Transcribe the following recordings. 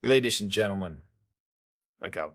Ladies and gentlemen, look out.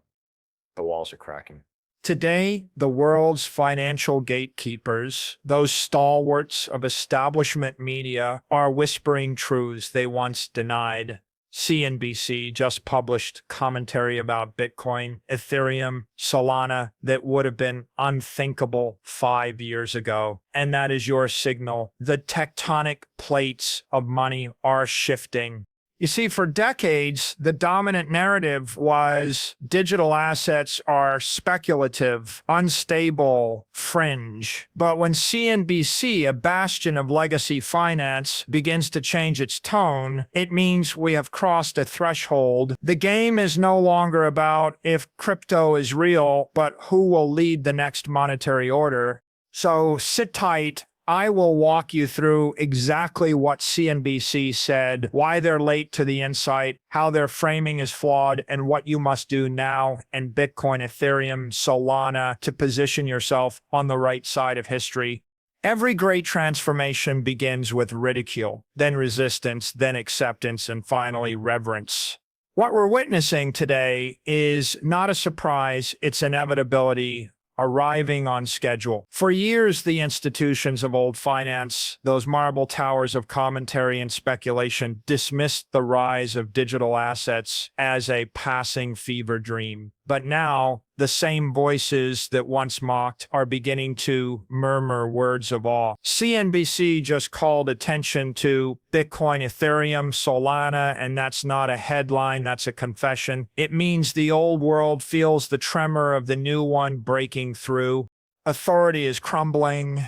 The walls are cracking. Today, the world's financial gatekeepers, those stalwarts of establishment media, are whispering truths they once denied. Cnbc just published commentary about Bitcoin, Ethereum, Solana that would have been unthinkable 5 years ago. And that is your signal. The tectonic plates of money are shifting. You see, for decades, the dominant narrative was digital assets are speculative, unstable, fringe. But when CNBC, a bastion of legacy finance, begins to change its tone, it means we have crossed a threshold. The game is no longer about if crypto is real, but who will lead the next monetary order. So sit tight. I will walk you through exactly what CNBC said, why they're late to the insight, how their framing is flawed, and what you must do now in Bitcoin, Ethereum, Solana to position yourself on the right side of history. Every great transformation begins with ridicule, then resistance, then acceptance, and finally reverence. What we're witnessing today is not a surprise, it's inevitability, arriving on schedule. For years, the institutions of old finance, those marble towers of commentary and speculation, dismissed the rise of digital assets as a passing fever dream. But now, the same voices that once mocked are beginning to murmur words of awe. CNBC just called attention to Bitcoin, Ethereum, Solana, and that's not a headline, that's a confession. It means the old world feels the tremor of the new one breaking through. Authority is crumbling.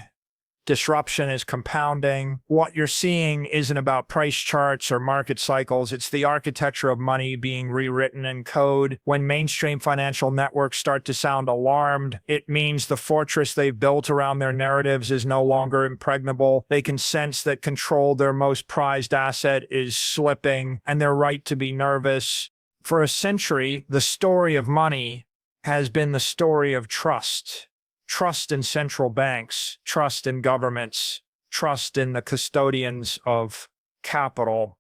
Disruption is compounding. What you're seeing isn't about price charts or market cycles. It's the architecture of money being rewritten in code. When mainstream financial networks start to sound alarmed, it means the fortress they've built around their narratives is no longer impregnable. They can sense that control, their most prized asset, is slipping, and they're right to be nervous. For a century, the story of money has been the story of trust. Trust in central banks, trust in governments, trust in the custodians of capital.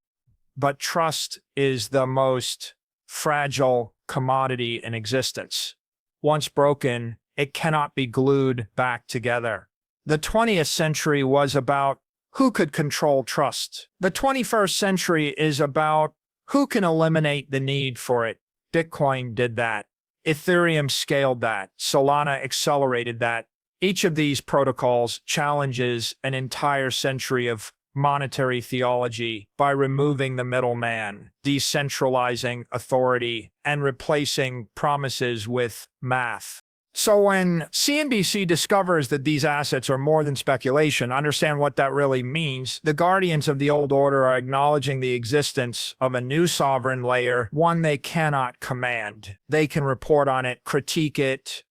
But trust is the most fragile commodity in existence. Once broken, it cannot be glued back together. The 20th century was about who could control trust. The 21st century is about who can eliminate the need for it. Bitcoin did that. Ethereum scaled that. Solana accelerated that. Each of these protocols challenges an entire century of monetary theology by removing the middleman, decentralizing authority, and replacing promises with math. So when CNBC discovers that these assets are more than speculation, understand what that really means. The guardians of the old order are acknowledging the existence of a new sovereign layer, one they cannot command. They can report on it, critique it,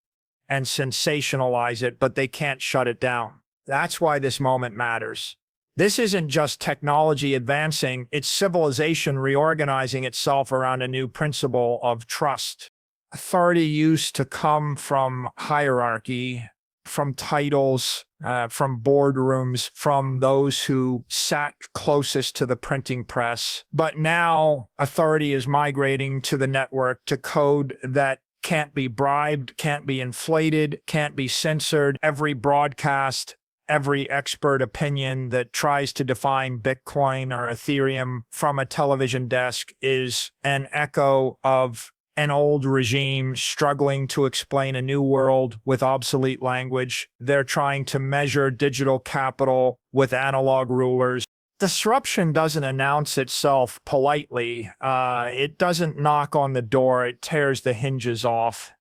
and sensationalize it, but they can't shut it down. That's why this moment matters. This isn't just technology advancing, it's civilization reorganizing itself around a new principle of trust. Authority used to come from hierarchy, from titles, from boardrooms, from those who sat closest to the printing press. But now authority is migrating to the network, to code that can't be bribed, can't be inflated, can't be censored. Every broadcast, every expert opinion that tries to define Bitcoin or Ethereum from a television desk is an echo of an old regime struggling to explain a new world with obsolete language. They're trying to measure digital capital with analog rulers. Disruption doesn't announce itself politely. It doesn't knock on the door. It tears the hinges off.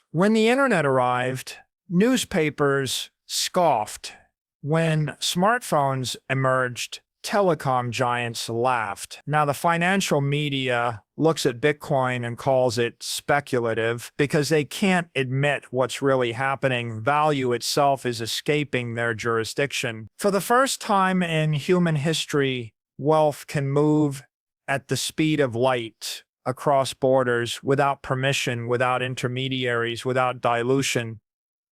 When the internet arrived, newspapers scoffed. When smartphones emerged, telecom giants laughed. Now, the financial media looks at Bitcoin and calls it speculative because they can't admit what's really happening. Value itself is escaping their jurisdiction. For the first time in human history, wealth can move at the speed of light across borders without permission, without intermediaries, without dilution.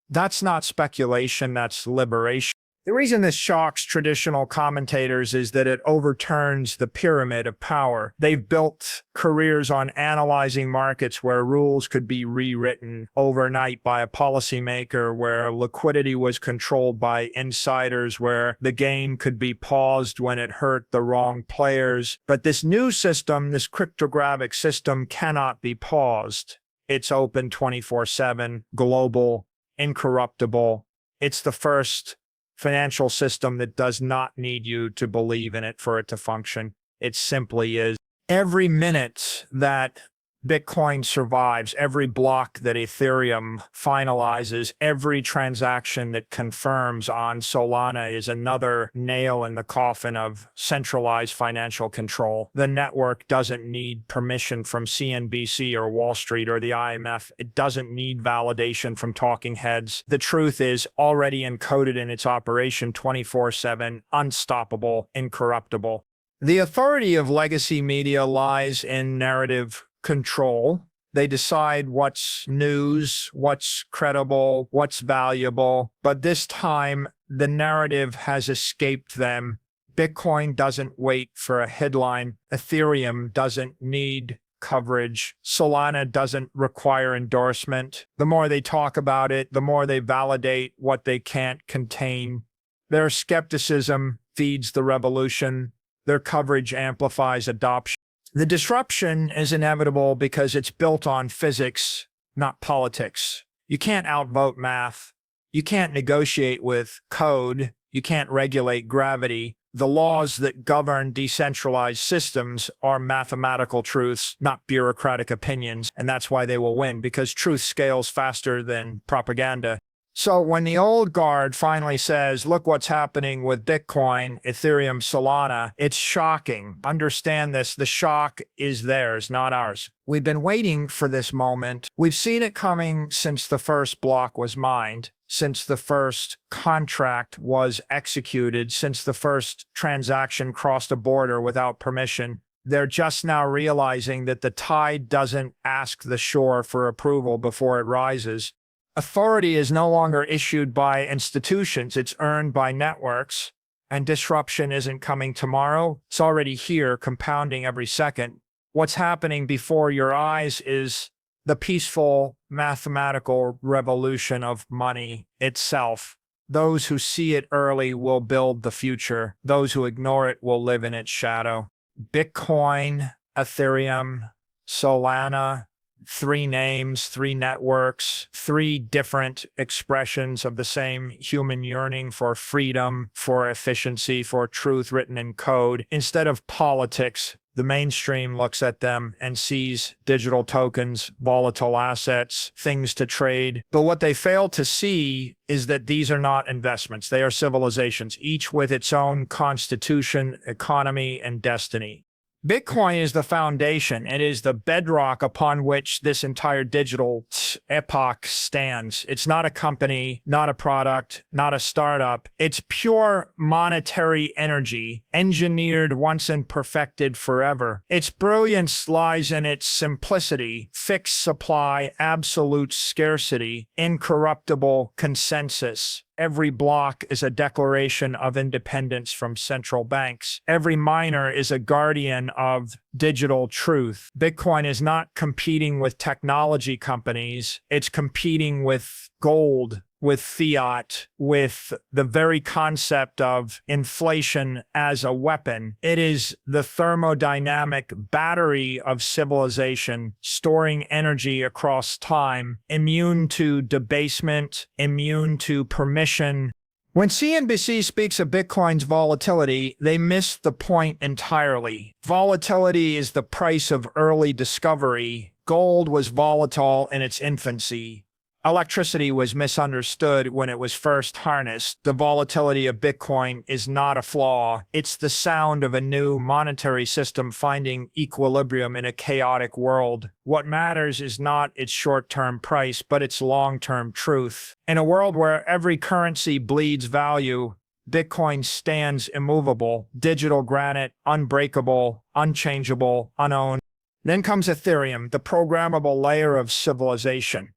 That's not speculation, that's liberation. The reason this shocks traditional commentators is that it overturns the pyramid of power. They've built careers on analyzing markets where rules could be rewritten overnight by a policymaker, where liquidity was controlled by insiders, where the game could be paused when it hurt the wrong players. But this new system, this cryptographic system, cannot be paused. It's open 24/7, global, incorruptible. It's the first financial system that does not need you to believe in it for it to function. It simply is. Every minute that Bitcoin survives, every block that Ethereum finalizes, every transaction that confirms on Solana is another nail in the coffin of centralized financial control. The network doesn't need permission from CNBC or Wall Street or the IMF. It doesn't need validation from talking heads. The truth is already encoded in its operation 24/7, unstoppable, incorruptible. The authority of legacy media lies in narrative control. They decide what's news, what's credible, what's valuable. But this time, the narrative has escaped them. Bitcoin doesn't wait for a headline. Ethereum doesn't need coverage. Solana doesn't require endorsement. The more they talk about it, the more they validate what they can't contain. Their skepticism feeds the revolution. Their coverage amplifies adoption. The disruption is inevitable because it's built on physics, not politics. You can't outvote math. You can't negotiate with code. You can't regulate gravity. The laws that govern decentralized systems are mathematical truths, not bureaucratic opinions. And that's why they will win, because truth scales faster than propaganda. So when the old guard finally says, look what's happening with Bitcoin, Ethereum, Solana, it's shocking. Understand this, the shock is theirs, not ours. We've been waiting for this moment. We've seen it coming since the first block was mined, since the first contract was executed, since the first transaction crossed a border without permission. They're just now realizing that the tide doesn't ask the shore for approval before it rises. Authority is no longer issued by institutions, it's earned by networks, and disruption isn't coming tomorrow. It's already here, compounding every second. What's happening before your eyes is the peaceful mathematical revolution of money itself. Those who see it early will build the future. Those who ignore it will live in its shadow. Bitcoin, Ethereum, Solana, 3 names, 3 networks, 3 different expressions of the same human yearning for freedom, for efficiency, for truth written in code. Instead of politics, the mainstream looks at them and sees digital tokens, volatile assets, things to trade. But what they fail to see is that these are not investments. They are civilizations, each with its own constitution, economy, and destiny. Bitcoin is the foundation. It is the bedrock upon which this entire digital epoch stands. It's not a company, not a product, not a startup. It's pure monetary energy, engineered once and perfected forever. Its brilliance lies in its simplicity, fixed supply, absolute scarcity, incorruptible consensus. Every block is a declaration of independence from central banks. Every miner is a guardian of digital truth. Bitcoin is not competing with technology companies. It's competing with gold, with fiat, with the very concept of inflation as a weapon. It is the thermodynamic battery of civilization, storing energy across time, immune to debasement, immune to permission. When CNBC speaks of Bitcoin's volatility, they miss the point entirely. Volatility is the price of early discovery. Gold was volatile in its infancy. Electricity was misunderstood when it was first harnessed. The volatility of Bitcoin is not a flaw. It's the sound of a new monetary system finding equilibrium in a chaotic world. What matters is not its short-term price, but its long-term truth. In a world where every currency bleeds value, Bitcoin stands immovable, digital granite, unbreakable, unchangeable, unowned. Then comes Ethereum, the programmable layer of civilization.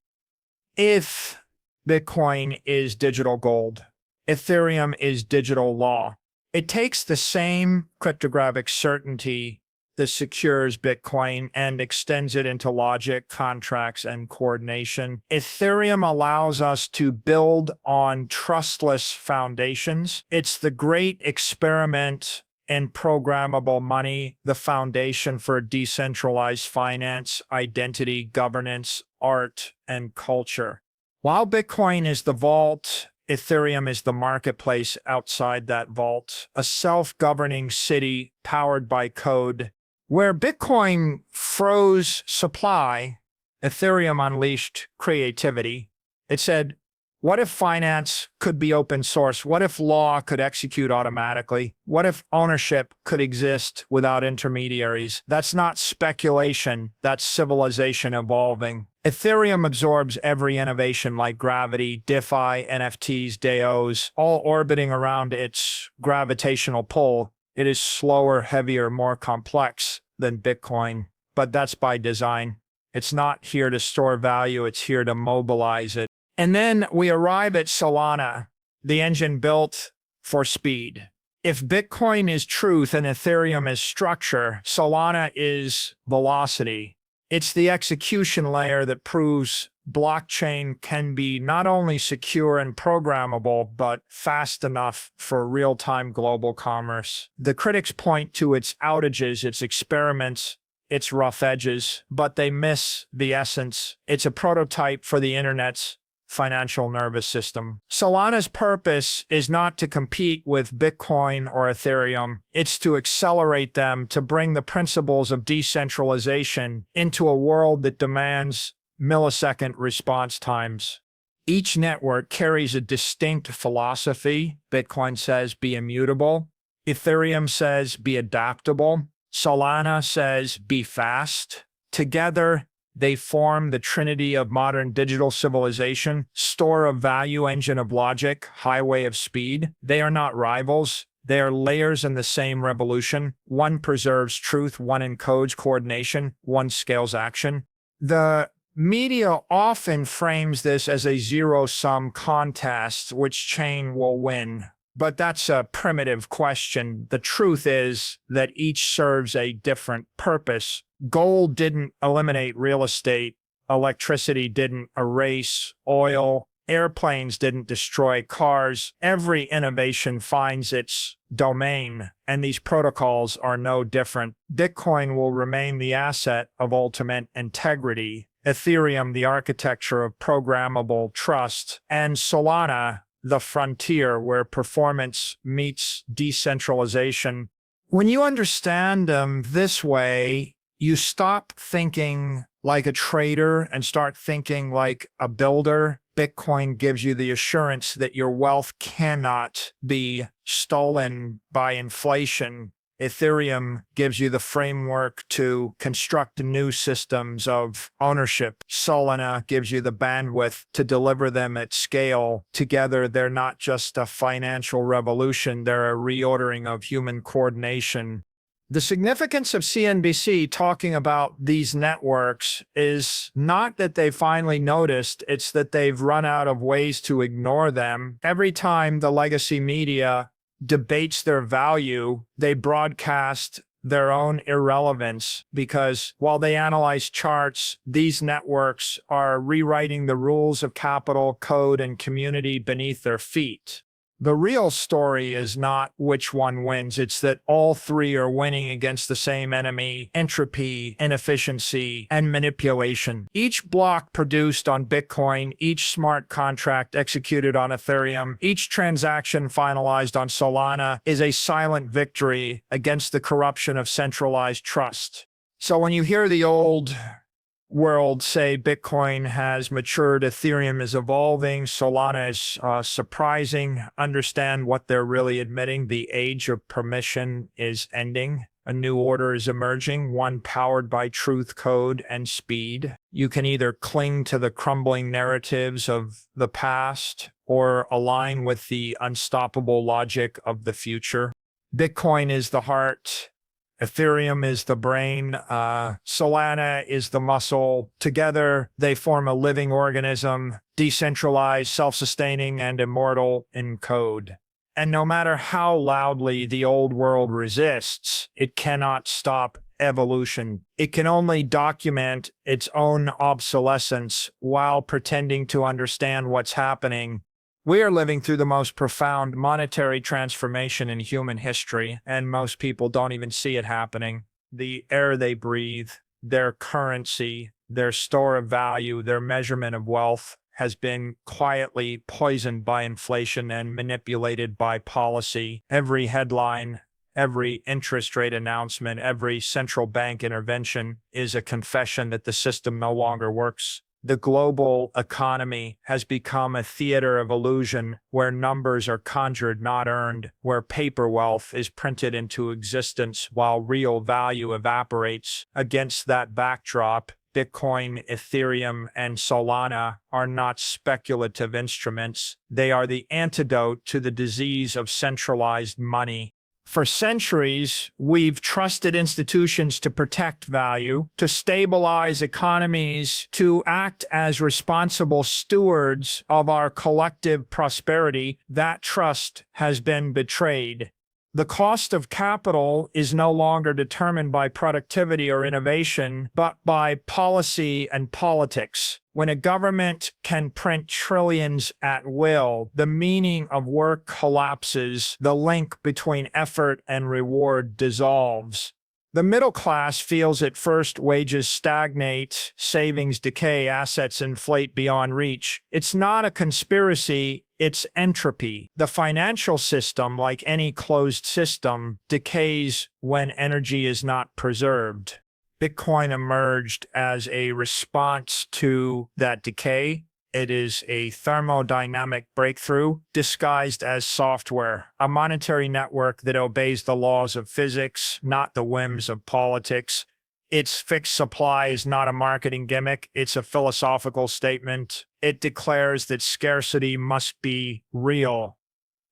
If Bitcoin is digital gold, Ethereum is digital law. It takes the same cryptographic certainty that secures Bitcoin and extends it into logic, contracts, and coordination. Ethereum allows us to build on trustless foundations. It's the great experiment in programmable money, the foundation for decentralized finance, identity, governance, art, and culture. While Bitcoin is the vault, Ethereum is the marketplace outside that vault, a self-governing city powered by code. Where Bitcoin froze supply, Ethereum unleashed creativity. It said, what if finance could be open source? What if law could execute automatically? What if ownership could exist without intermediaries? That's not speculation, that's civilization evolving. Ethereum absorbs every innovation like gravity, DeFi, NFTs, DAOs, all orbiting around its gravitational pull. It is slower, heavier, more complex than Bitcoin, but that's by design. It's not here to store value, it's here to mobilize it. And then we arrive at Solana, the engine built for speed. If Bitcoin is truth and Ethereum is structure, Solana is velocity. It's the execution layer that proves blockchain can be not only secure and programmable, but fast enough for real-time global commerce. The critics point to its outages, its experiments, its rough edges, but they miss the essence. It's a prototype for the internet's financial nervous system. Solana's purpose is not to compete with Bitcoin or Ethereum. It's to accelerate them, to bring the principles of decentralization into a world that demands millisecond response times. Each network carries a distinct philosophy. Bitcoin says be immutable. Ethereum says be adaptable. Solana says be fast. Together, they form the trinity of modern digital civilization, store of value, engine of logic, highway of speed. They are not rivals. They are layers in the same revolution. One preserves truth, one encodes coordination, one scales action. The media often frames this as a zero-sum contest, which chain will win. But that's a primitive question. The truth is that each serves a different purpose. Gold didn't eliminate real estate. Electricity didn't erase oil. Airplanes didn't destroy cars. Every innovation finds its domain, and these protocols are no different. Bitcoin will remain the asset of ultimate integrity. Ethereum, the architecture of programmable trust, and Solana, the frontier where performance meets decentralization. When you understand them this way, you stop thinking like a trader and start thinking like a builder. Bitcoin gives you the assurance that your wealth cannot be stolen by inflation. Ethereum gives you the framework to construct new systems of ownership. Solana gives you the bandwidth to deliver them at scale. Together, they're not just a financial revolution, they're a reordering of human coordination. The significance of CNBC talking about these networks is not that they finally noticed, it's that they've run out of ways to ignore them. Every time the legacy media debates their value, they broadcast their own irrelevance, because while they analyze charts, these networks are rewriting the rules of capital, code, and community beneath their feet. The real story is not which one wins, it's that all three are winning against the same enemy: entropy, inefficiency, and manipulation. Each block produced on Bitcoin, each smart contract executed on Ethereum, each transaction finalized on Solana is a silent victory against the corruption of centralized trust. So when you hear the old world say Bitcoin has matured, Ethereum is evolving, Solana is surprising, understand what they're really admitting. The age of permission is ending. A new order is emerging, one powered by truth, code, and speed. You can either cling to the crumbling narratives of the past or align with the unstoppable logic of the future. Bitcoin is the heart. Ethereum is the brain. Solana is the muscle. Together, they form a living organism, decentralized, self-sustaining, and immortal in code. And no matter how loudly the old world resists, it cannot stop evolution. It can only document its own obsolescence while pretending to understand what's happening. We are living through the most profound monetary transformation in human history, and most people don't even see it happening. The air they breathe, their currency, their store of value, their measurement of wealth has been quietly poisoned by inflation and manipulated by policy. Every headline, every interest rate announcement, every central bank intervention is a confession that the system no longer works. The global economy has become a theater of illusion where numbers are conjured, not earned, where paper wealth is printed into existence while real value evaporates. Against that backdrop, Bitcoin, Ethereum, and Solana are not speculative instruments. They are the antidote to the disease of centralized money. For centuries, we've trusted institutions to protect value, to stabilize economies, to act as responsible stewards of our collective prosperity. That trust has been betrayed. The cost of capital is no longer determined by productivity or innovation, but by policy and politics. When a government can print trillions at will, the meaning of work collapses, the link between effort and reward dissolves. The middle class feels at first wages stagnate, savings decay, assets inflate beyond reach. It's not a conspiracy, it's entropy. The financial system, like any closed system, decays when energy is not preserved. Bitcoin emerged as a response to that decay. It is a thermodynamic breakthrough disguised as software, a monetary network that obeys the laws of physics, not the whims of politics. Its fixed supply is not a marketing gimmick, it's a philosophical statement. It declares that scarcity must be real,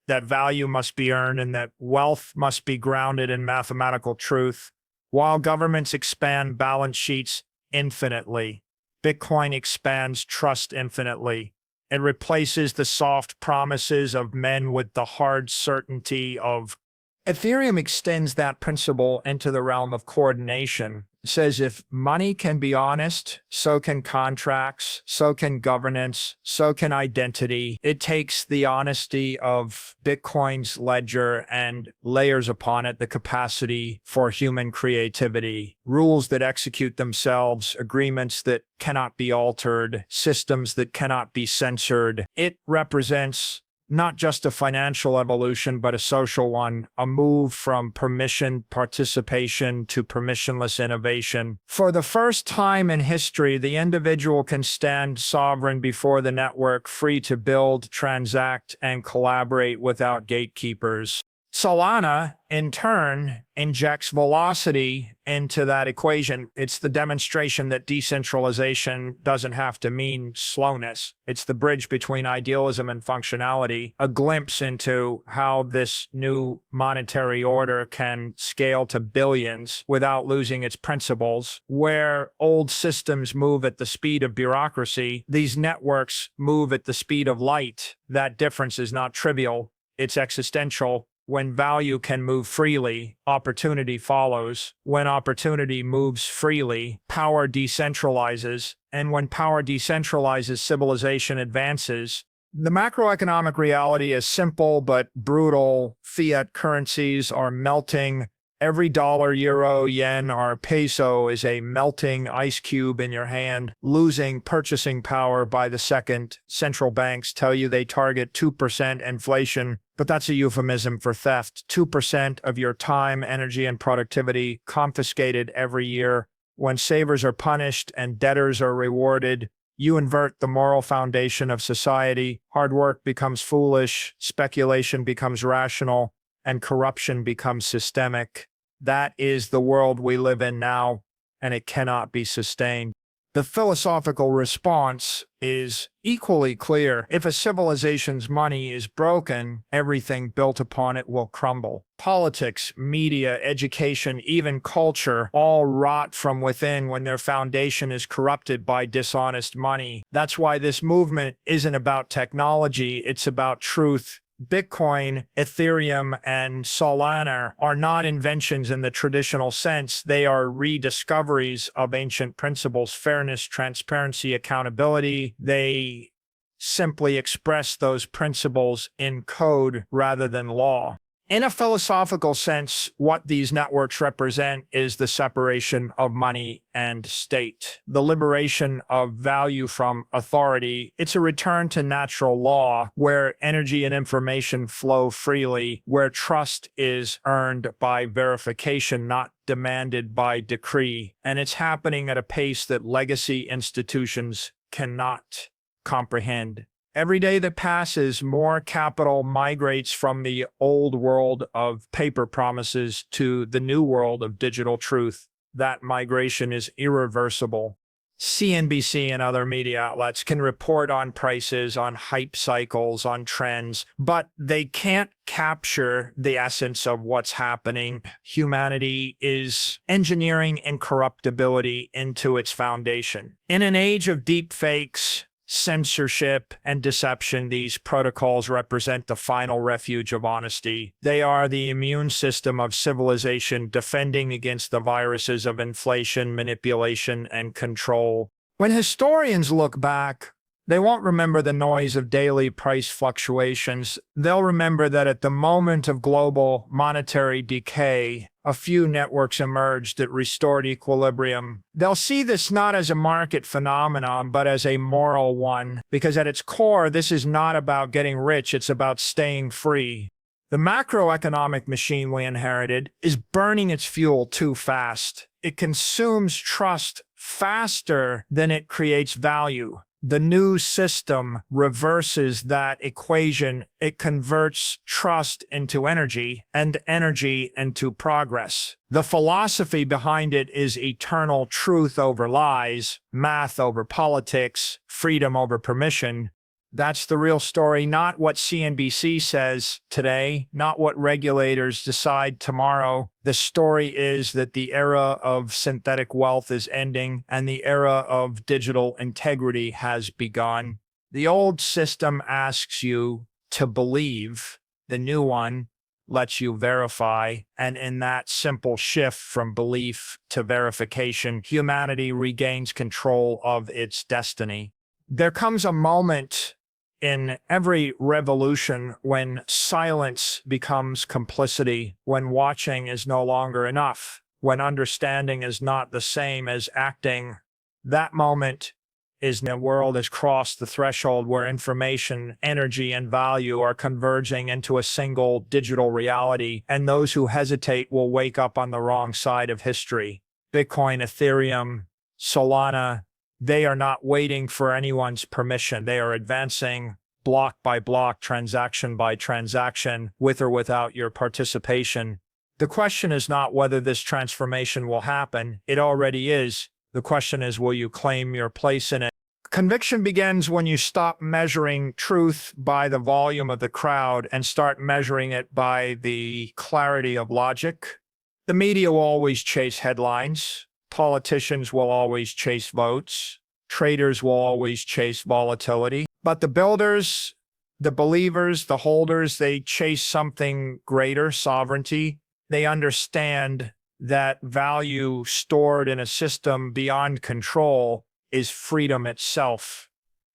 that value must be earned, and that wealth must be grounded in mathematical truth. While governments expand balance sheets infinitely, Bitcoin expands trust infinitely. It replaces the soft promises of men with the hard certainty of. Ethereum extends that principle into the realm of coordination. It says if money can be honest, so can contracts, so can governance, so can identity. It takes the honesty of Bitcoin's ledger and layers upon it the capacity for human creativity, rules that execute themselves, agreements that cannot be altered, systems that cannot be censored. It represents not just a financial evolution, but a social one, a move from permissioned participation to permissionless innovation. For the first time in history, the individual can stand sovereign before the network, free to build, transact, and collaborate without gatekeepers. Solana, in turn, injects velocity into that equation. It's the demonstration that decentralization doesn't have to mean slowness. It's the bridge between idealism and functionality, a glimpse into how this new monetary order can scale to billions without losing its principles. Where old systems move at the speed of bureaucracy, these networks move at the speed of light. That difference is not trivial, it's existential. When value can move freely, opportunity follows. When opportunity moves freely, power decentralizes. And when power decentralizes, civilization advances. The macroeconomic reality is simple but brutal. Fiat currencies are melting. Every dollar, euro, yen, or peso is a melting ice cube in your hand, losing purchasing power by the second. Central banks tell you they target 2% inflation, but that's a euphemism for theft. 2% of your time, energy, and productivity confiscated every year. When savers are punished and debtors are rewarded, you invert the moral foundation of society. Hard work becomes foolish, speculation becomes rational, and corruption becomes systemic. That is the world we live in now, and it cannot be sustained. The philosophical response is equally clear. If a civilization's money is broken, everything built upon it will crumble. Politics, media, education, even culture all rot from within when their foundation is corrupted by dishonest money. That's why this movement isn't about technology, it's about truth. Bitcoin, Ethereum, and Solana are not inventions in the traditional sense. They are rediscoveries of ancient principles: fairness, transparency, accountability. They simply express those principles in code rather than law. In a philosophical sense, what these networks represent is the separation of money and state, the liberation of value from authority. It's a return to natural law, where energy and information flow freely, where trust is earned by verification, not demanded by decree. And it's happening at a pace that legacy institutions cannot comprehend. Every day that passes, more capital migrates from the old world of paper promises to the new world of digital truth. That migration is irreversible. CNBC and other media outlets can report on prices, on hype cycles, on trends, but they can't capture the essence of what's happening. Humanity is engineering incorruptibility into its foundation. In an age of deep fakes, censorship, and deception, these protocols represent the final refuge of honesty. They are the immune system of civilization, defending against the viruses of inflation, manipulation, and control. When historians look back, they won't remember the noise of daily price fluctuations. They'll remember that at the moment of global monetary decay, a few networks emerged that restored equilibrium. They'll see this not as a market phenomenon, but as a moral one, because at its core, this is not about getting rich, it's about staying free. The macroeconomic machine we inherited is burning its fuel too fast. It consumes trust faster than it creates value. The new system reverses that equation. It converts trust into energy and energy into progress. The philosophy behind it is eternal truth over lies, math over politics, freedom over permission. That's the real story, not what CNBC says today, not what regulators decide tomorrow. The story is that the era of synthetic wealth is ending and the era of digital integrity has begun. The old system asks you to believe. The new one lets you verify. And in that simple shift from belief to verification, humanity regains control of its destiny. There comes a moment in every revolution when silence becomes complicity, when watching is no longer enough, when understanding is not the same as acting. That moment is when the world has crossed the threshold where information, energy, and value are converging into a single digital reality, and those who hesitate will wake up on the wrong side of history. Bitcoin, Ethereum, Solana, they are not waiting for anyone's permission. They are advancing block by block, transaction by transaction, with or without your participation. The question is not whether this transformation will happen. It already is. The question is, will you claim your place in it? Conviction begins when you stop measuring truth by the volume of the crowd and start measuring it by the clarity of logic. The media will always chase headlines. Politicians will always chase votes. Traders will always chase volatility. But the builders, the believers, the holders, they chase something greater, sovereignty. They understand that value stored in a system beyond control is freedom itself.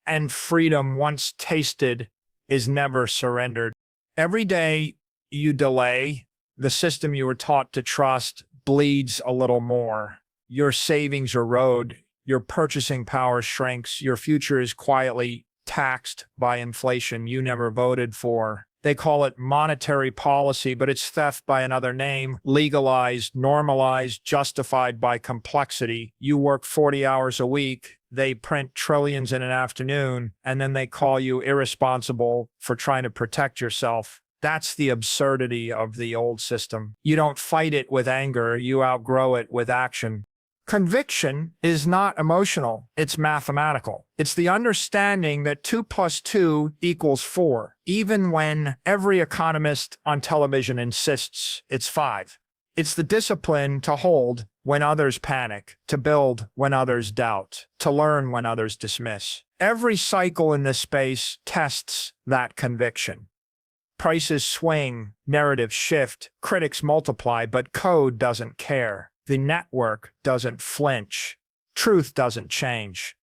And freedom, once tasted, is never surrendered. Every day you delay, the system you were taught to trust bleeds a little more. Your savings erode, your purchasing power shrinks, your future is quietly taxed by inflation you never voted for. They call it monetary policy, but it's theft by another name, legalized, normalized, justified by complexity. You work 40 hours a week, they print trillions in an afternoon, and then they call you irresponsible for trying to protect yourself. That's the absurdity of the old system. You don't fight it with anger, you outgrow it with action. Conviction is not emotional, it's mathematical. It's the understanding that 2 + 2 = 4, even when every economist on television insists it's 5. It's the discipline to hold when others panic, to build when others doubt, to learn when others dismiss. Every cycle in this space tests that conviction. Prices swing, narratives shift, critics multiply, but code doesn't care. The network doesn't flinch. Truth doesn't change.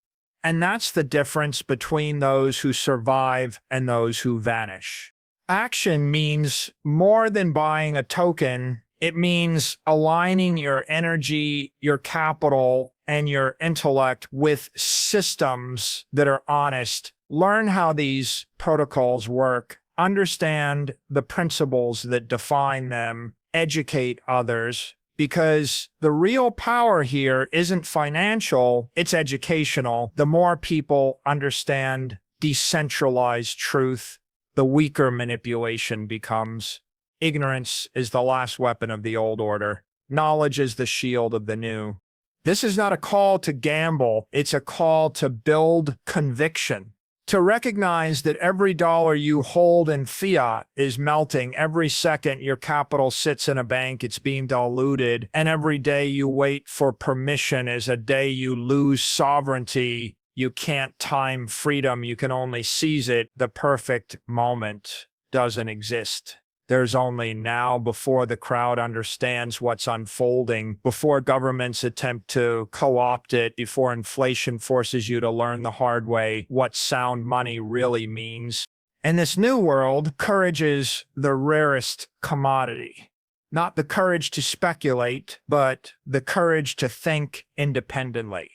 And that's the difference between those who survive and those who vanish. Action means more than buying a token. It means aligning your energy, your capital, and your intellect with systems that are honest. Learn how these protocols work. Understand the principles that define them. Educate others. Because the real power here isn't financial, it's educational. The more people understand decentralized truth, the weaker manipulation becomes. Ignorance is the last weapon of the old order. Knowledge is the shield of the new. This is not a call to gamble. It's a call to build conviction. To recognize that every dollar you hold in fiat is melting. Every second your capital sits in a bank, it's being diluted. And every day you wait for permission is a day you lose sovereignty. You can't time freedom. You can only seize it. The perfect moment doesn't exist. There's only now, before the crowd understands what's unfolding, before governments attempt to co-opt it, before inflation forces you to learn the hard way what sound money really means. In this new world, courage is the rarest commodity. Not the courage to speculate, but the courage to think independently.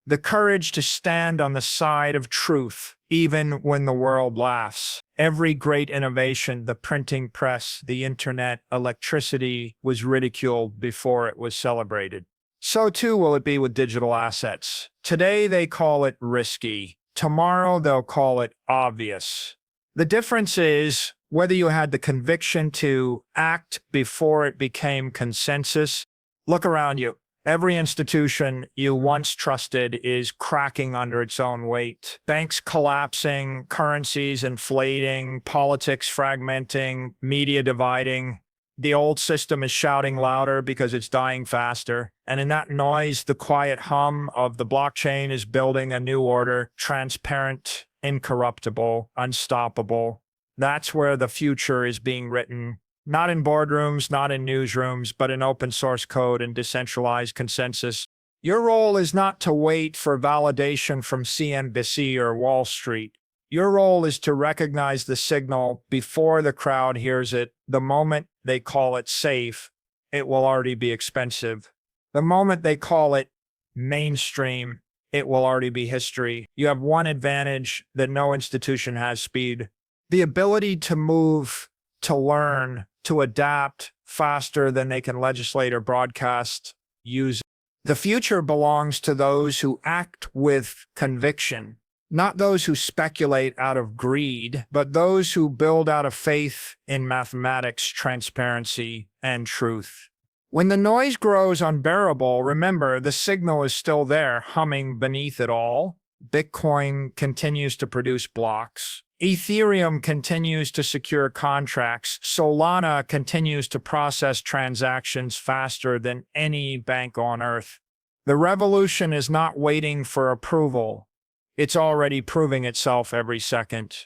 The courage to stand on the side of truth, even when the world laughs. Every great innovation, the printing press, the internet, electricity, was ridiculed before it was celebrated. So too will it be with digital assets. Today they call it risky. Tomorrow they'll call it obvious. The difference is whether you had the conviction to act before it became consensus. Look around you. Every institution you once trusted is cracking under its own weight. Banks collapsing, currencies inflating, politics fragmenting, media dividing. The old system is shouting louder because it's dying faster. And in that noise, the quiet hum of the blockchain is building a new order, transparent, incorruptible, unstoppable. That's where the future is being written. Not in boardrooms, not in newsrooms, but in open source code and decentralized consensus. Your role is not to wait for validation from Cnbc or Wall Street. Your role is to recognize the signal before the crowd hears it. The moment they call it safe, it will already be expensive. The moment they call it mainstream, it will already be history. You have one advantage that no institution has: speed. The ability to move, to learn, to adapt faster than they can legislate or broadcast. Use. The future belongs to those who act with conviction, not those who speculate out of greed, but those who build out of faith in mathematics, transparency, and truth. When the noise grows unbearable, remember the signal is still there, humming beneath it all. Bitcoin continues to produce blocks. Ethereum continues to secure contracts. Solana continues to process transactions faster than any bank on earth. The revolution is not waiting for approval. It's already proving itself every second.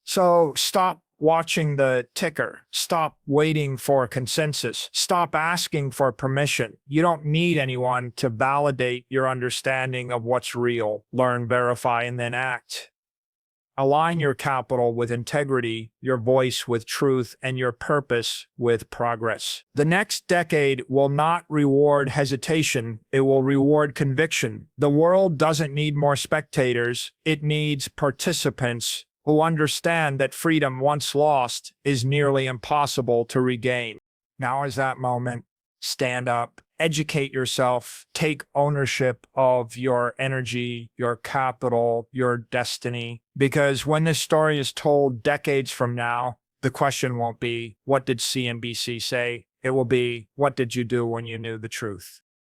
So stop watching the ticker. Stop waiting for consensus. Stop asking for permission. You don't need anyone to validate your understanding of what's real. Learn, verify, and then act. Align your capital with integrity, your voice with truth, and your purpose with progress. The next decade will not reward hesitation, it will reward conviction. The world doesn't need more spectators, it needs participants who understand that freedom once lost is nearly impossible to regain. Now is that moment. Stand up, educate yourself, take ownership of your energy, your capital, your destiny. Because when this story is told decades from now, the question won't be, what did CNBC say? It will be, what did you do when you knew the truth?